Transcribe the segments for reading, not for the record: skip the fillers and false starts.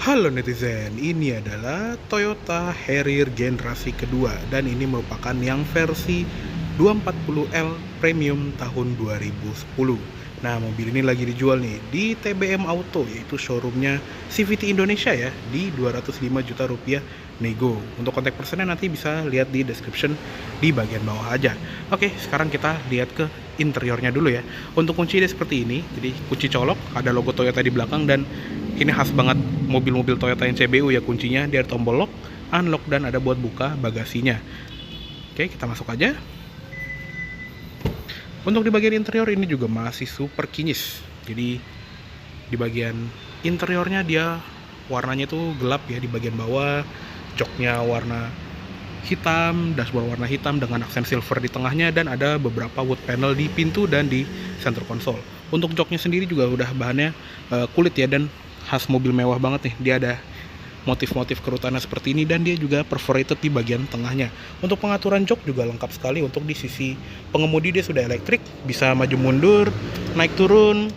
Halo netizen, ini adalah Toyota Harrier generasi kedua dan ini merupakan yang versi 240L Premium tahun 2010. Nah, mobil ini lagi dijual nih di TBM Auto, yaitu showroomnya CVT Indonesia ya, di 205 juta rupiah nego. Untuk kontak personnya nanti bisa lihat di description di bagian bawah aja. Oke, sekarang kita lihat ke interiornya dulu ya. Untuk kunci dia seperti ini, jadi kunci colok, ada logo Toyota di belakang dan ini khas banget mobil-mobil Toyota yang CBU ya, kuncinya dia ada tombol lock, unlock, dan ada buat buka bagasinya. Oke, kita masuk aja. Untuk di bagian interior ini juga masih super kinyis. Jadi di bagian interiornya dia warnanya tuh gelap ya di bagian bawah, joknya warna hitam, dashboard warna hitam dengan aksen silver di tengahnya, dan ada beberapa wood panel di pintu dan di center console. Untuk joknya sendiri juga udah bahannya kulit ya, dan khas mobil mewah banget nih. Dia ada motif-motif kerutannya seperti ini dan dia juga perforated di bagian tengahnya. Untuk pengaturan jok juga lengkap sekali. Untuk di sisi pengemudi dia sudah elektrik, bisa maju mundur, naik turun.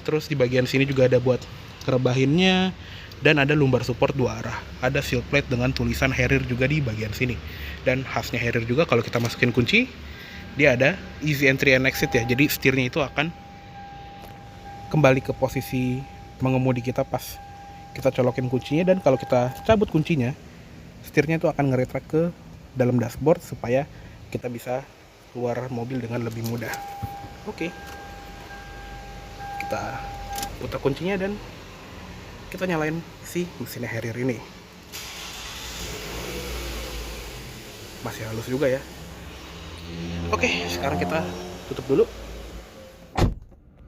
Terus di bagian sini juga ada buat kerebahinnya dan ada lumbar support dua arah. Ada seal plate dengan tulisan Harrier juga di bagian sini. Dan khasnya Harrier juga kalau kita masukin kunci, dia ada easy entry and exit ya. Jadi setirnya itu akan kembali ke posisi mengemudi kita pas kita colokin kuncinya, dan kalau kita cabut kuncinya, setirnya itu akan ngeretract ke dalam dashboard supaya kita bisa keluar mobil dengan lebih mudah. Oke, kita putar kuncinya dan kita nyalain si mesinnya Harrier ini. Masih halus juga ya. Oke, sekarang kita tutup dulu.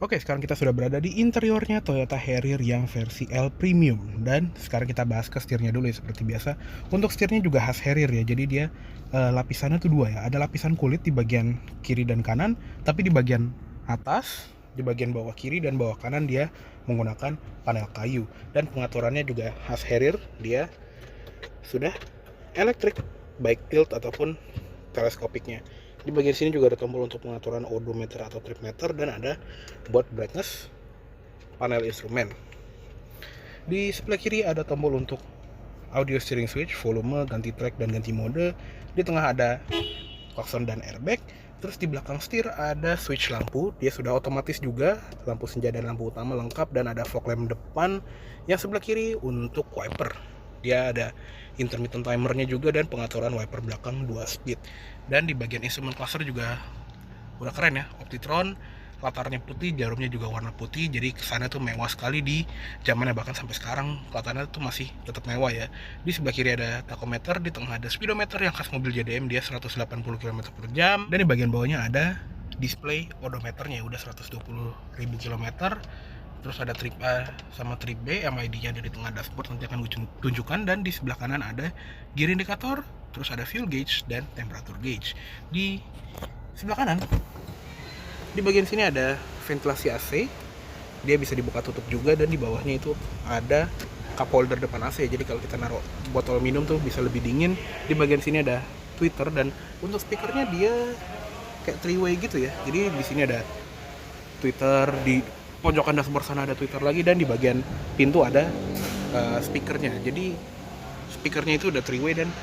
Oke, sekarang kita sudah berada di interiornya Toyota Harrier yang versi L Premium. Dan sekarang kita bahas ke setirnya dulu ya, seperti biasa. Untuk setirnya juga khas Harrier ya, jadi dia lapisannya tuh dua ya. Ada lapisan kulit di bagian kiri dan kanan, tapi di bagian atas, di bagian bawah kiri dan bawah kanan dia menggunakan panel kayu. Dan pengaturannya juga khas Harrier, dia sudah elektrik, baik tilt ataupun teleskopiknya. Di bagian sini juga ada tombol untuk pengaturan odometer atau trip meter, dan ada buat brightness panel instrumen. Di sebelah kiri ada tombol untuk audio steering switch, volume, ganti track, dan ganti mode. Di tengah ada klakson dan airbag. Terus di belakang setir ada switch lampu, dia sudah otomatis juga, lampu senja dan lampu utama lengkap, dan ada fog lamp depan. Yang sebelah kiri untuk wiper, dia ada intermittent timernya juga, dan pengaturan wiper belakang 2 speed. Dan di bagian instrument cluster juga udah keren ya, Optitron, latarnya putih, jarumnya juga warna putih, jadi kesannya tuh mewah sekali di zamannya, bahkan sampai sekarang kelihatannya tuh masih tetap mewah ya. Di sebelah kiri ada tachometer, di tengah ada speedometer yang khas mobil JDM, dia 180 km/jam, dan di bagian bawahnya ada display odometernya udah 120.000 km. Terus ada trip A sama trip B, MID-nya ada di tengah dashboard, nanti akan tunjukkan. Dan di sebelah kanan ada gear indicator, terus ada fuel gauge dan temperature gauge. Di sebelah kanan, di bagian sini ada ventilasi AC, dia bisa dibuka tutup juga, dan di bawahnya itu ada cup holder depan AC. Jadi kalau kita naruh botol minum tuh bisa lebih dingin. Di bagian sini ada tweeter, dan untuk speakernya dia kayak three way gitu ya. Jadi di sini ada tweeter, di pojokan dashboard sana ada tweeter lagi, dan di bagian pintu ada speakernya. Jadi speakernya itu udah three way, dan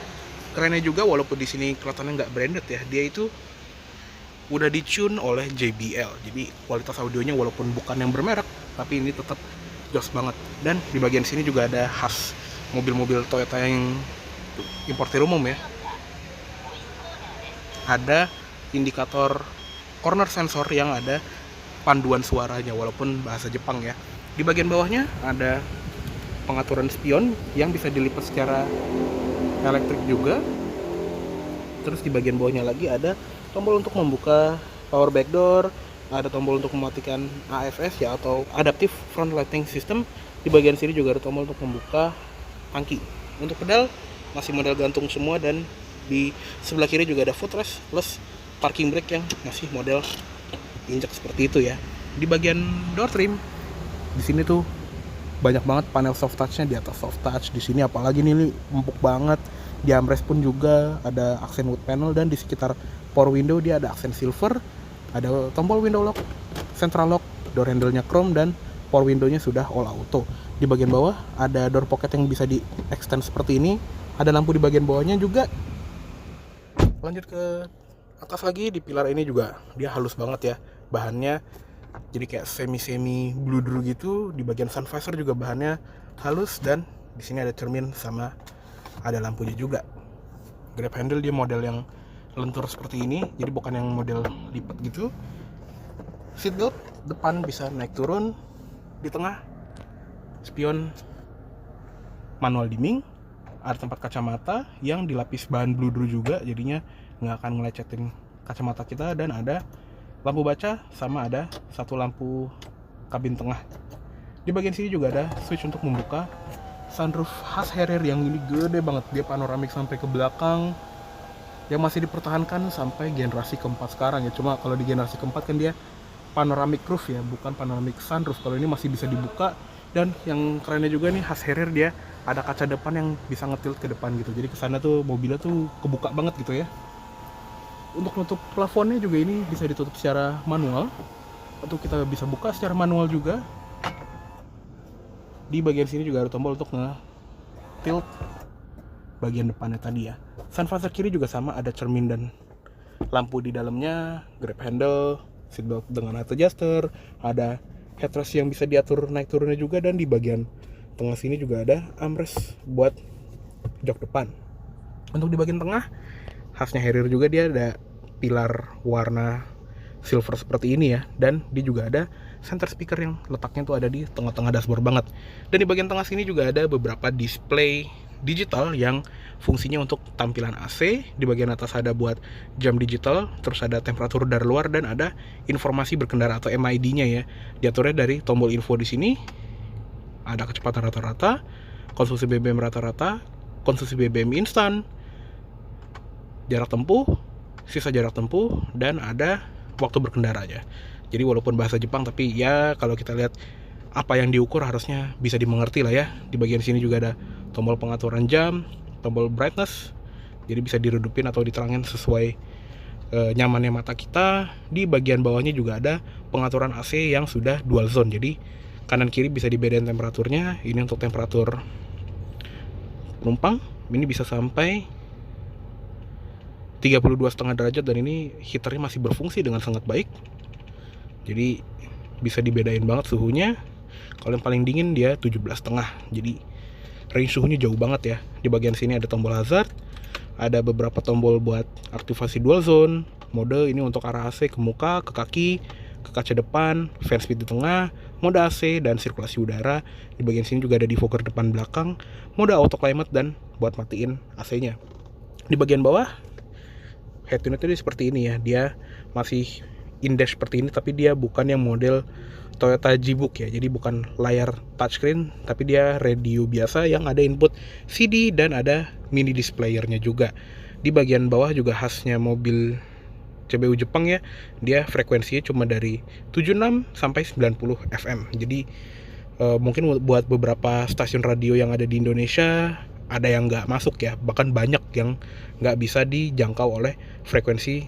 kerennya juga walaupun di sini kelihatannya nggak branded ya, dia itu udah ditune oleh JBL. Jadi kualitas audionya walaupun bukan yang bermerek, tapi ini tetap jos banget. Dan di bagian sini juga ada khas mobil-mobil Toyota yang importir umum ya, ada indikator corner sensor yang ada panduan suaranya walaupun bahasa Jepang ya. Di bagian bawahnya ada pengaturan spion yang bisa dilipat secara elektrik juga. Terus di bagian bawahnya lagi ada tombol untuk membuka power back door, ada tombol untuk mematikan AFS ya, atau adaptive front lighting system. Di bagian sini juga ada tombol untuk membuka tangki. Untuk pedal masih model gantung semua, dan di sebelah kiri juga ada footrest plus parking brake yang masih model injek seperti itu ya. Di bagian door trim, di sini tuh banyak banget panel soft touch-nya, di atas soft touch, di sini apalagi nih empuk banget. Di armrest pun juga ada aksen wood panel, dan di sekitar power window dia ada aksen silver, ada tombol window lock, central lock, door handle-nya chrome, dan power window-nya sudah all auto. Di bagian bawah ada door pocket yang bisa di extend seperti ini, ada lampu di bagian bawahnya juga. Lanjut ke atas lagi, di pilar ini juga dia halus banget ya bahannya, jadi kayak semi bludru gitu. Di bagian sun visor juga bahannya halus, dan di sini ada cermin sama ada lampunya juga. Grab handle dia model yang lentur seperti ini, jadi bukan yang model lipat gitu. Seatbelt depan bisa naik turun. Di tengah spion manual dimming, ada tempat kacamata yang dilapis bahan bludru juga, jadinya nggak akan ngelecetin kacamata kita. Dan ada lampu baca sama ada satu lampu kabin tengah. Di bagian sini juga ada switch untuk membuka sunroof khas Harrier yang ini gede banget, dia panoramik sampai ke belakang, yang masih dipertahankan sampai generasi keempat sekarang ya. Cuma kalau di generasi keempat kan dia panoramic roof ya, bukan panoramic sunroof. Kalau ini masih bisa dibuka. Dan yang kerennya juga nih khas Harrier, dia ada kaca depan yang bisa ngetilt ke depan gitu, jadi kesana tuh mobilnya tuh kebuka banget gitu ya. Untuk nutup plafonnya juga ini bisa ditutup secara manual, atau kita bisa buka secara manual juga. Di bagian sini juga ada tombol untuk nge-tilt bagian depannya tadi ya. Sun visor kiri juga sama, ada cermin dan lampu di dalamnya. Grab handle, seatbelt dengan height adjuster, ada headrest yang bisa diatur naik turunnya juga. Dan di bagian tengah sini juga ada armrest buat jok depan. Untuk di bagian tengah khasnya Harrier juga, dia ada pilar warna silver seperti ini ya, dan dia juga ada center speaker yang letaknya tuh ada di tengah-tengah dashboard banget. Dan di bagian tengah sini juga ada beberapa display digital yang fungsinya untuk tampilan AC. Di bagian atas ada buat jam digital, terus ada temperatur dari luar, dan ada informasi berkendara atau MID-nya ya. Diaturnya dari tombol info di sini. Ada kecepatan rata-rata, konsumsi BBM rata-rata, konsumsi BBM instan, jarak tempuh, sisa jarak tempuh, dan ada waktu berkendaranya. Jadi walaupun bahasa Jepang, tapi ya kalau kita lihat apa yang diukur harusnya bisa dimengerti lah ya. Di bagian sini juga ada tombol pengaturan jam, tombol brightness, jadi bisa diredupin atau diterangin sesuai nyamannya mata kita. Di bagian bawahnya juga ada pengaturan AC yang sudah dual zone, jadi kanan kiri bisa dibedain temperaturnya. Ini untuk temperatur penumpang, ini bisa sampai 32,5 derajat, dan ini heaternya masih berfungsi dengan sangat baik, jadi bisa dibedain banget suhunya. Kalau yang paling dingin dia 17,5, jadi range suhunya jauh banget ya. Di bagian sini ada tombol hazard, ada beberapa tombol buat aktivasi dual zone mode, ini untuk arah AC ke muka, ke kaki, ke kaca depan, fan speed di tengah, mode AC dan sirkulasi udara. Di bagian sini juga ada defogger depan belakang, mode auto climate, dan buat matiin AC-nya. Di bagian bawah head unitnya seperti ini ya, dia masih in-dash seperti ini, tapi dia bukan yang model Toyota G-Book ya, jadi bukan layar touchscreen, tapi dia radio biasa yang ada input CD dan ada mini displayernya juga. Di bagian bawah juga khasnya mobil CBU Jepang ya, dia frekuensinya cuma dari 76 sampai 90 FM, jadi mungkin buat beberapa stasiun radio yang ada di Indonesia ada yang nggak masuk ya, bahkan banyak yang nggak bisa dijangkau oleh frekuensi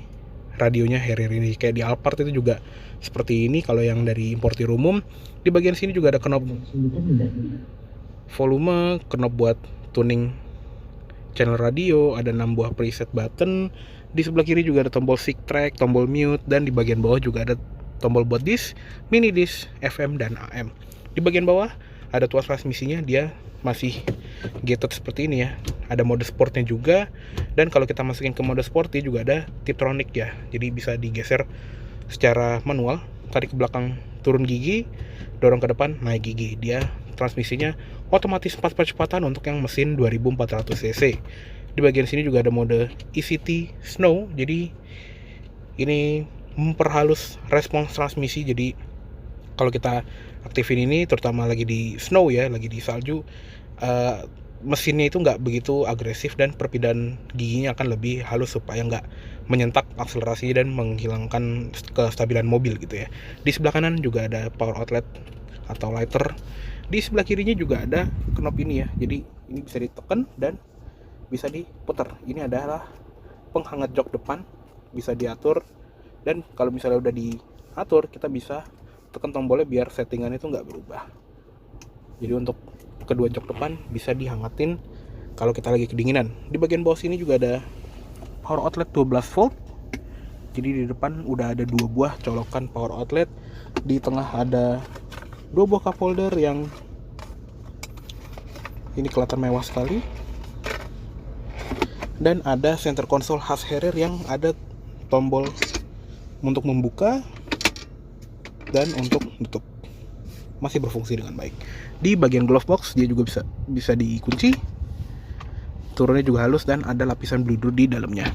radionya Harrier ini. Kayak di Alphard itu juga seperti ini kalau yang dari importir umum. Di bagian sini juga ada knob volume, knob buat tuning channel radio, ada 6 buah preset button. Di sebelah kiri juga ada tombol stick track, tombol mute, dan di bagian bawah juga ada tombol buat disc, mini disc, FM dan AM. Di bagian bawah ada tuas transmisinya, dia masih gated seperti ini ya. Ada mode sportnya juga, dan kalau kita masukin ke mode sport dia juga ada Tiptronic ya, jadi bisa digeser secara manual, tarik ke belakang turun gigi, dorong ke depan naik gigi. Dia transmisinya otomatis 4 percepatan untuk yang mesin 2400 cc. Di bagian sini juga ada mode ECT Snow, jadi ini memperhalus respons transmisi. Jadi kalau kita aktifin ini, terutama lagi di snow ya, lagi di salju, mesinnya itu nggak begitu agresif dan perpindahan giginya akan lebih halus supaya nggak menyentak akselerasinya dan menghilangkan kestabilan mobil gitu ya. Di sebelah kanan juga ada power outlet atau lighter. Di sebelah kirinya juga ada knob ini ya, jadi ini bisa ditekan dan bisa diputar. Ini adalah penghangat jok depan, bisa diatur, dan kalau misalnya udah diatur kita bisa tekan tombolnya biar settingannya itu nggak berubah. Jadi untuk kedua jok depan bisa dihangatin kalau kita lagi kedinginan. Di bagian bawah sini juga ada power outlet 12 volt. Jadi di depan udah ada 2 buah colokan power outlet. Di tengah ada 2 buah cup holder yang ini kelihatan mewah sekali. Dan ada center console khas Harrier yang ada tombol untuk membuka dan untuk tutup. Masih berfungsi dengan baik. Di bagian glove box dia juga bisa dikunci. Turunnya juga halus dan ada lapisan Bluetooth di dalamnya.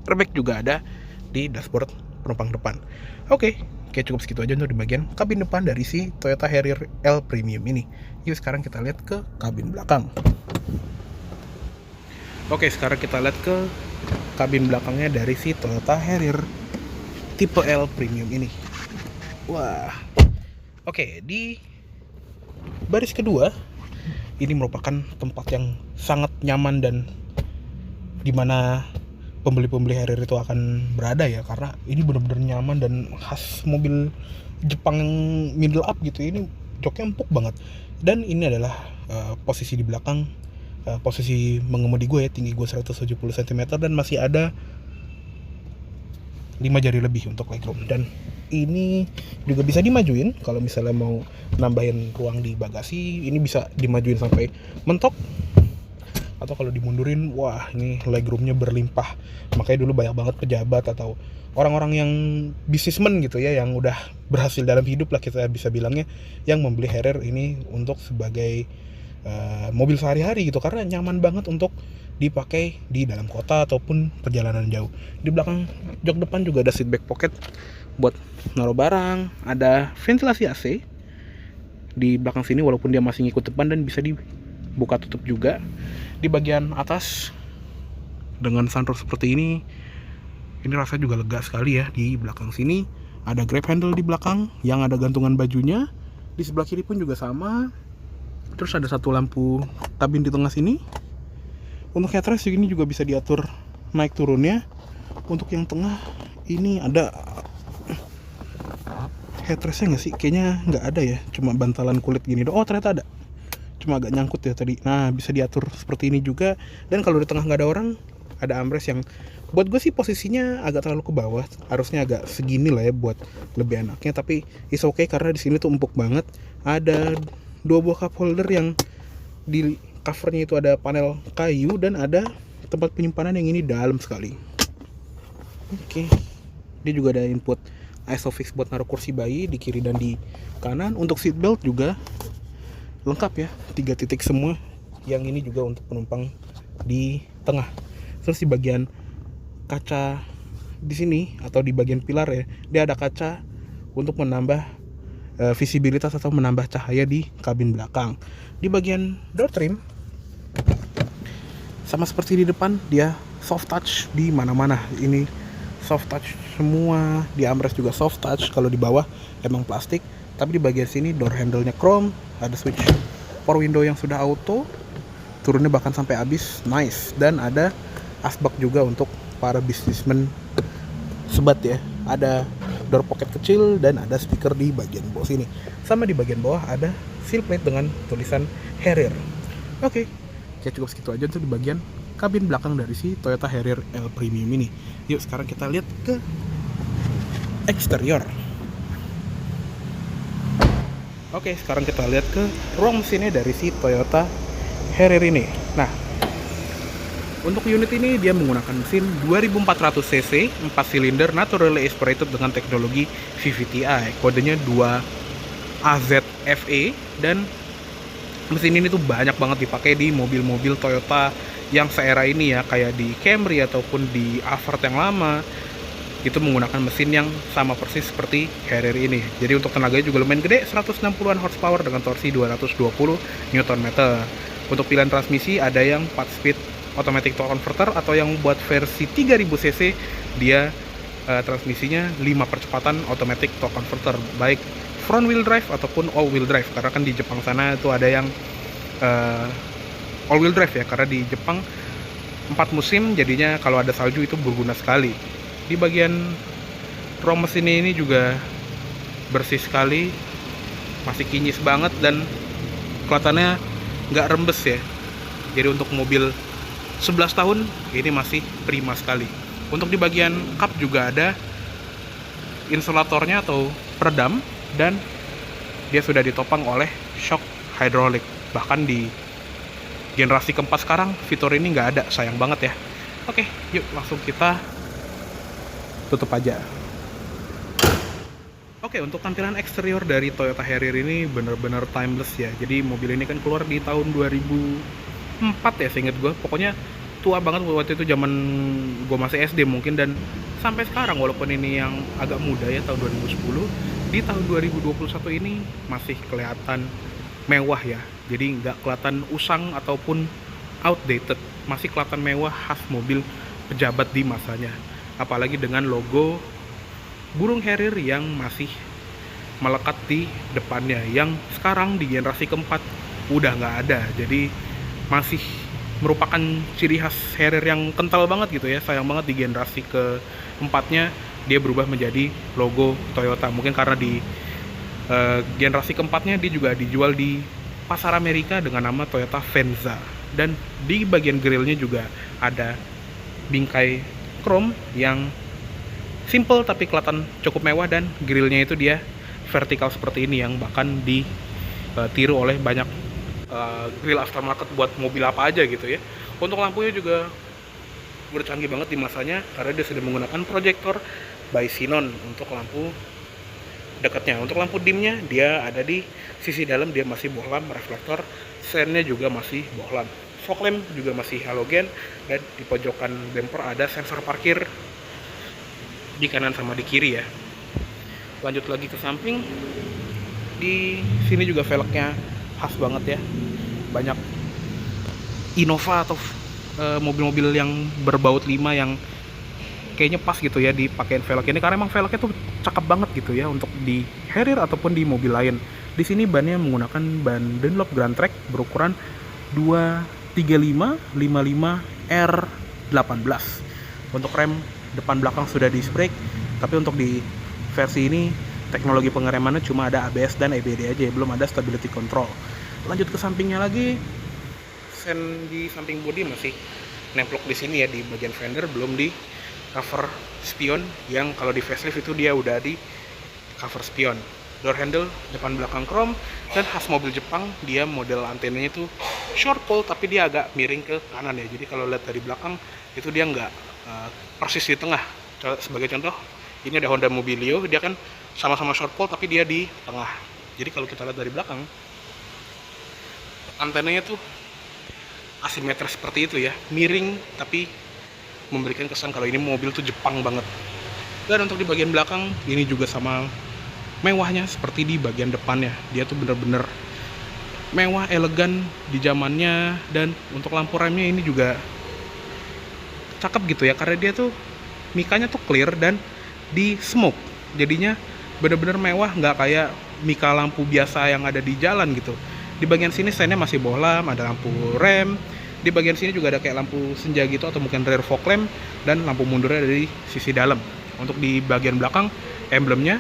Airbag juga ada di dashboard penumpang depan. Oke, cukup segitu aja untuk di bagian kabin depan dari si Toyota Harrier L Premium ini. Yuk sekarang kita lihat ke kabin belakang. Oke, sekarang kita lihat ke kabin belakangnya dari si Toyota Harrier tipe L Premium ini. Wah. Oke, di baris kedua ini merupakan tempat yang sangat nyaman dan dimana pembeli-pembeli Harrier itu akan berada ya, karena ini benar-benar nyaman dan khas mobil Jepang yang middle up gitu. Ini joknya empuk banget. Dan ini adalah posisi di belakang, posisi mengemudi gue ya, tinggi gue 170 cm dan masih ada 5 jari lebih untuk legroom. Dan ini juga bisa dimajuin kalau misalnya mau nambahin ruang di bagasi, ini bisa dimajuin sampai mentok. Atau kalau dimundurin, wah ini legroomnya berlimpah. Makanya dulu banyak banget pejabat atau orang-orang yang bisnismen gitu ya, yang udah berhasil dalam hidup lah kita bisa bilangnya, yang membeli Harrier ini untuk sebagai mobil sehari-hari gitu, karena nyaman banget untuk dipakai di dalam kota ataupun perjalanan jauh. Di belakang jok depan juga ada seat back pocket buat naruh barang, ada ventilasi AC di belakang sini walaupun dia masih ngikut depan dan bisa dibuka tutup juga. Di bagian atas dengan sunroof seperti ini rasanya juga lega sekali ya. Di belakang sini ada grab handle di belakang yang ada gantungan bajunya. Di sebelah kiri pun juga sama. Terus ada satu lampu kabin di tengah sini. Untuk headrest ini juga bisa diatur naik turunnya. Untuk yang tengah ini ada headrestnya nggak sih? Kayaknya nggak ada ya, cuma bantalan kulit gini doang. Oh ternyata ada, cuma agak nyangkut ya tadi. Nah bisa diatur seperti ini juga. Dan kalau di tengah nggak ada orang, ada armrest yang buat gue sih posisinya agak terlalu ke bawah, harusnya agak segini lah ya buat lebih enaknya. Tapi is okay karena di sini tuh empuk banget. Ada 2 buah cup holder yang di covernya itu ada panel kayu dan ada tempat penyimpanan yang ini dalam sekali. Oke, dia juga ada input ISOFIX buat naruh kursi bayi di kiri dan di kanan. Untuk seat belt juga lengkap ya, 3 titik semua. Yang ini juga untuk penumpang di tengah. Terus di bagian kaca di sini atau di bagian pilar ya, dia ada kaca untuk menambah visibilitas atau menambah cahaya di kabin belakang. Di bagian door trim sama seperti di depan, dia soft touch di mana-mana. Ini soft touch semua, di armrest juga soft touch. Kalau di bawah emang plastik, tapi di bagian sini door handle-nya chrome, ada switch power window yang sudah auto, turunnya bahkan sampai habis, nice. Dan ada asbak juga untuk para bisnismen sebat ya. Ada door pocket kecil dan ada speaker di bagian bawah sini. Sama di bagian bawah ada seal plate dengan tulisan Harrier. Oke, cukup segitu aja untuk di bagian kabin belakang dari si Toyota Harrier L Premium ini. Yuk sekarang kita lihat ke eksterior. Oke, sekarang kita lihat ke ruang mesinnya dari si Toyota Harrier ini. Nah, untuk unit ini dia menggunakan mesin 2400 cc 4 silinder naturally aspirated dengan teknologi VVT-i. Kodenya 2AZFE dan mesin ini tuh banyak banget dipakai di mobil-mobil Toyota yang seera ini ya, kayak di Camry ataupun di Alphard yang lama. Itu menggunakan mesin yang sama persis seperti Harrier ini. Jadi untuk tenaganya juga lumayan gede, 160-an horsepower dengan torsi 220 Nm. Untuk pilihan transmisi ada yang 4 speed automatic torque converter atau yang buat versi 3000 cc dia transmisinya 5 percepatan automatic torque converter, baik front wheel drive ataupun all wheel drive, karena kan di Jepang sana itu ada yang all wheel drive ya, karena di Jepang 4 musim jadinya kalau ada salju itu berguna sekali. Di bagian ruang mesin ini juga bersih sekali, masih kinyis banget dan kelihatannya nggak rembes ya. Jadi untuk mobil 11 tahun ini masih prima sekali. Untuk di bagian kap juga ada insulatornya atau peredam, dan dia sudah ditopang oleh shock hidrolik. Bahkan di generasi keempat sekarang fitur ini nggak ada, sayang banget ya. Oke, yuk langsung kita tutup aja. Oke, untuk tampilan eksterior dari Toyota Harrier ini bener-bener timeless ya. Jadi mobil ini kan keluar di tahun 2004 ya, seinget gue. Pokoknya tua banget waktu itu, zaman gue masih SD mungkin. Dan sampai sekarang walaupun ini yang agak muda ya, tahun 2010, di tahun 2021 ini masih kelihatan mewah ya. Jadi nggak kelihatan usang ataupun outdated, masih kelihatan mewah, khas mobil pejabat di masanya. Apalagi dengan logo burung Harrier yang masih melekat di depannya, yang sekarang di generasi keempat udah nggak ada. Jadi masih merupakan ciri khas Harrier yang kental banget gitu ya. Sayang banget di generasi keempatnya dia berubah menjadi logo Toyota. Mungkin karena di generasi keempatnya dia juga dijual di pasar Amerika dengan nama Toyota Venza. Dan di bagian grillnya juga ada bingkai chrome yang simple tapi kelihatan cukup mewah, dan grillnya itu dia vertikal seperti ini yang bahkan ditiru oleh banyak grill aftermarket buat mobil apa aja gitu ya. Untuk lampunya juga udah canggih banget di masanya karena dia sudah menggunakan proyektor by Xenon untuk lampu dekatnya. Untuk lampu dimnya dia ada di sisi dalam, dia masih bohlam, reflektor sennya juga masih bohlam, fog lamp juga masih halogen, dan di pojokan bumper ada sensor parkir di kanan sama di kiri ya. Lanjut lagi ke samping, di sini juga velgnya khas banget ya. Banyak Innova atau mobil-mobil yang berbaut 5 yang kayaknya pas gitu ya dipakein velg ini, karena emang velgnya tuh cakep banget gitu ya untuk di Harrier ataupun di mobil lain. Di sini bannya menggunakan ban Dunlop Grand Track berukuran 235 55 R18. Untuk rem depan belakang sudah disc brake, tapi untuk di versi ini teknologi pengeremannya cuma ada ABS dan EBD aja, belum ada stability control. Lanjut ke sampingnya lagi, sen di samping bodi masih nemplok di sini ya di bagian fender, belum di cover spion yang kalau di facelift itu dia udah di cover spion. Door handle depan belakang chrome, dan khas mobil Jepang dia model antenanya itu short pole tapi dia agak miring ke kanan ya. Jadi kalau lihat dari belakang itu dia nggak persis di tengah. Sebagai contoh, ini ada Honda Mobilio, dia kan sama-sama short pole tapi dia di tengah. Jadi kalau kita lihat dari belakang, antenanya tuh asimetris seperti itu ya, miring tapi memberikan kesan kalau ini mobil tuh Jepang banget. Dan untuk di bagian belakang ini juga sama mewahnya seperti di bagian depannya, dia tuh bener-bener mewah, elegan di zamannya. Dan untuk lampu remnya ini juga cakep gitu ya, karena dia tuh mikanya tuh clear dan di smoke, jadinya bener-bener mewah, nggak kayak mika lampu biasa yang ada di jalan gitu. Di bagian sini sennya masih bohlam, ada lampu rem. Di bagian sini juga ada kayak lampu senja gitu atau mungkin rear fog lamp, dan lampu mundurnya dari sisi dalam. Untuk di bagian belakang emblemnya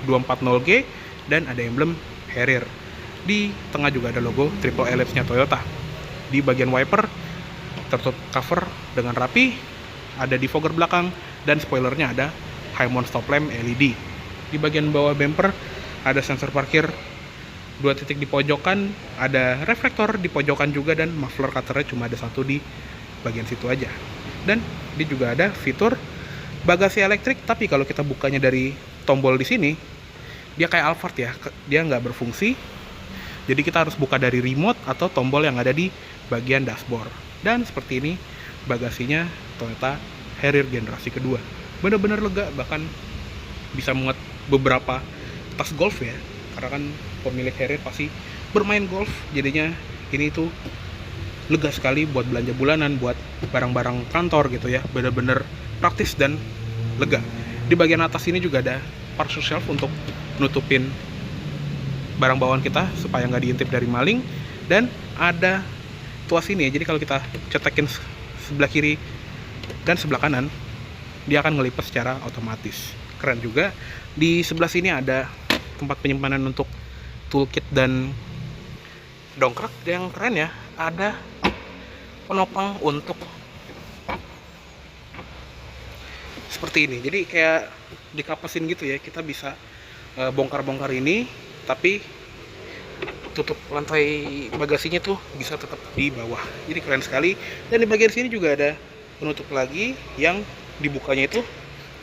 240G dan ada emblem Harrier. Di tengah juga ada logo triple ellipse-nya Toyota. Di bagian wiper tertutup cover dengan rapi, ada defogger belakang, dan spoilernya ada high mount stop lamp LED. Di bagian bawah bumper ada sensor parkir 2 titik di pojokan, ada reflektor di pojokan juga, dan muffler cutternya cuma ada 1 di bagian situ aja. Dan dia juga ada fitur bagasi elektrik, tapi kalau kita bukanya dari tombol di sini, dia kayak Alphard ya, dia nggak berfungsi. Jadi kita harus buka dari remote atau tombol yang ada di bagian dashboard. Dan seperti ini bagasinya Toyota Harrier generasi kedua. Bener-bener lega, bahkan bisa muat beberapa tas golf ya, karena kan pemilik Harrier pasti bermain golf, jadinya ini tuh lega sekali buat belanja bulanan, buat barang-barang kantor gitu ya. Bener-bener praktis dan lega. Di bagian atas ini juga ada parcel shelf untuk nutupin barang bawaan kita supaya nggak diintip dari maling, dan ada tuas ini ya. Jadi kalau kita cetekin sebelah kiri dan sebelah kanan, dia akan ngelipat secara otomatis. Keren juga. Di sebelah sini ada tempat penyimpanan untuk toolkit dan dongkrak. Yang keren ya, ada penopang untuk seperti ini. Jadi kayak dikapasin gitu ya, kita bisa bongkar-bongkar ini, tapi tutup lantai bagasinya tuh bisa tetap di bawah. Jadi keren sekali. Dan di bagian sini juga ada penutup lagi yang dibukanya itu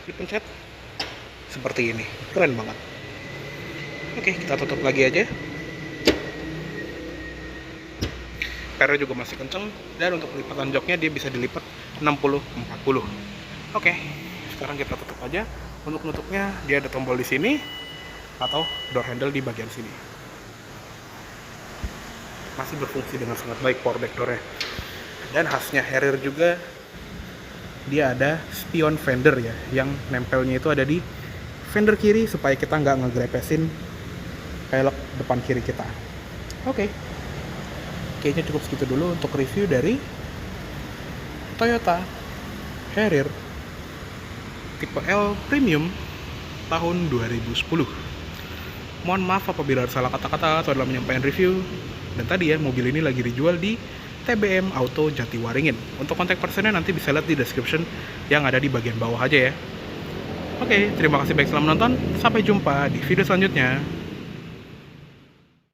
dipencet seperti ini. Keren banget. Oke, kita tutup lagi aja. Per juga masih kenceng, dan untuk lipatan joknya dia bisa dilipat 60-40. Oke, sekarang kita tutup aja. Untuk nutupnya dia ada tombol di sini atau door handle di bagian sini. Masih berfungsi dengan sangat baik power back door-nya. Dan khasnya Harrier juga, dia ada spion fender ya, yang nempelnya itu ada di fender kiri supaya kita nggak ngegrepesin pelek depan kiri kita. Oke, kayaknya cukup segitu dulu untuk review dari Toyota Harrier tipe L Premium tahun 2010. Mohon maaf apabila ada salah kata-kata atau dalam menyampaikan review. Dan tadi ya, mobil ini lagi dijual di TBM Auto Jatiwaringin. Untuk kontak personnya nanti bisa lihat di description yang ada di bagian bawah aja ya. Oke, terima kasih baik telah menonton. Sampai jumpa di video selanjutnya.